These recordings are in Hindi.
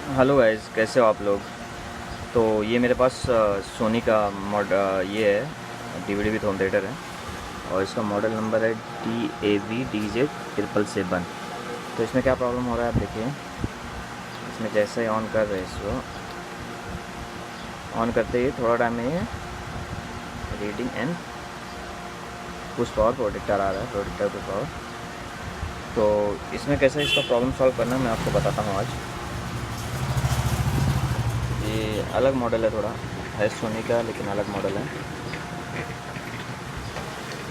हेलो गाइस, कैसे हो आप लोग। तो ये मेरे पास सोनी का ये है, डीवीडी विथ होम थिएटर है और इसका मॉडल नंबर है DAV DZ777। तो इसमें क्या प्रॉब्लम हो रहा है आप देखिए। इसमें जैसे ही ऑन कर रहे हैं इसको, ऑन करते ही थोड़ा टाइम में ये reading and push power protector आ रहा है, प्रोटेक्टर पुश पावर। तो इसमें कैसे इसका प्रॉब्लम सॉल्व करना है मैं आपको बताता हूँ आज। ये अलग मॉडल है, थोड़ा है सोनी का लेकिन अलग मॉडल है।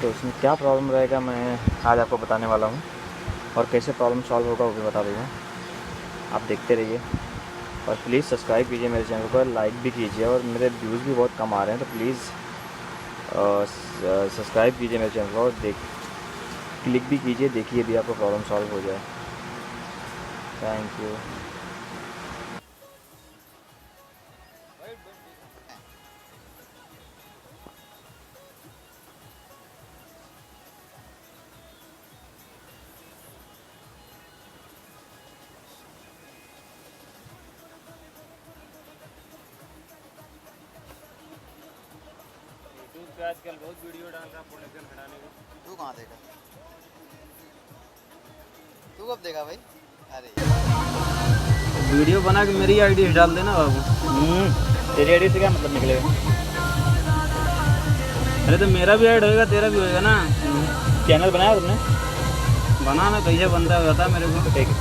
तो इसमें क्या प्रॉब्लम रहेगा मैं आज आपको बताने वाला हूँ, और कैसे प्रॉब्लम सॉल्व होगा वो भी बता दूँगा। आप देखते रहिए और प्लीज़ सब्सक्राइब कीजिए मेरे चैनल को, लाइक भी कीजिए। और मेरे व्यूज़ भी बहुत कम आ रहे हैं, तो प्लीज़ सब्सक्राइब कीजिए मेरे चैनल को और क्लिक भी कीजिए, देखिए भी आपका प्रॉब्लम सॉल्व हो जाए। Thank you. यूट्यूब पे आजकल बहुत वीडियो डाल रहा है प्रोटेक्शन हटाने को। तू कहाँ देखा? तू कब देखा भाई? अरे वीडियो बना के मेरी आईडी डाल देना बाबू। तेरी आईडी से क्या मतलब निकलेगा? अरे तो मेरा भी ऐड होएगा, तेरा भी होएगा ना। चैनल बनाया तुमने? बना ना, कैसे बनता है बता मेरे को। ठीक है,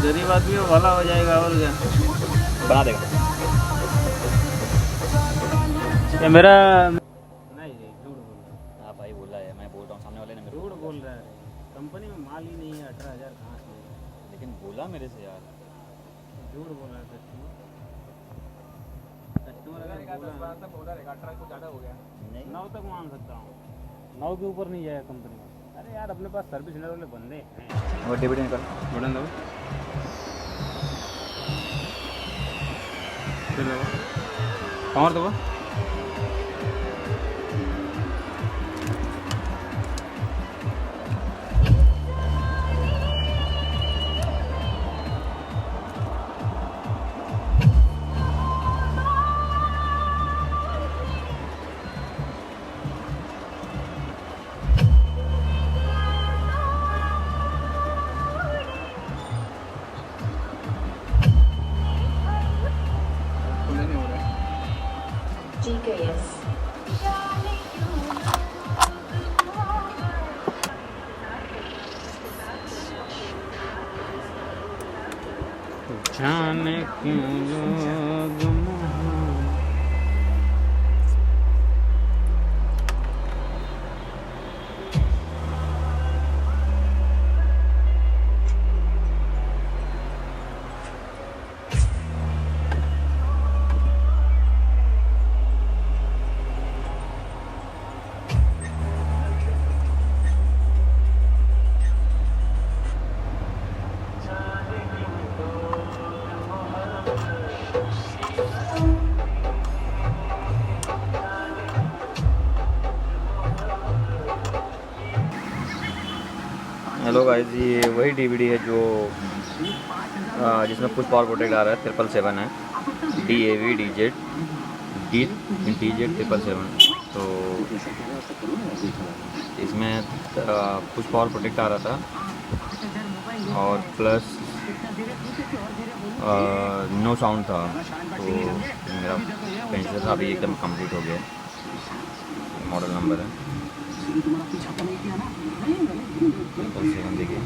गरीब आदमी को भला हो जाएगा और क्या। बना देगा। ये मेरा नहीं झूठ बोल रहा है। हाँ भाई बोला है, मैं बोल रहा हूँ सामने वाले ने मेरे को झूठ बोला। बोल रहा है। कंपनी में माल ही नहीं है, 18,000 कहाँ से लेगा? लेकिन बोला मेरे से यार। झूठ बोल रहा है कस्टमर अगर बोला 18 कुछ ज़्यादा हो गया। नहीं 9 तक मान सकता हूँ, 9 के ऊपर नहीं जाएगा कंपनी में। अरे यार अपने पास सर्विस सेंटर वाले बंदे हैं। वो डिविडेंड निकल। बटन दो, फिर दो, कमर दो। GKS. जाने क्यों लोग हेलो गाइस, ये वही डीवीडी है जो जिसमें पुश पावर प्रोटेक्ट आ रहा है, 777 है, DAV DZ777। तो इसमें पुश पावर प्रोटेक्ट आ रहा था और प्लस नो साउंड था। तो मेरा पेंसिल था अभी एकदम कंप्लीट हो गया। मॉडल नंबर है 777, देखिए।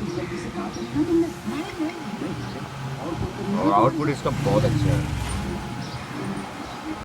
और आउटपुट इसका बहुत अच्छा है।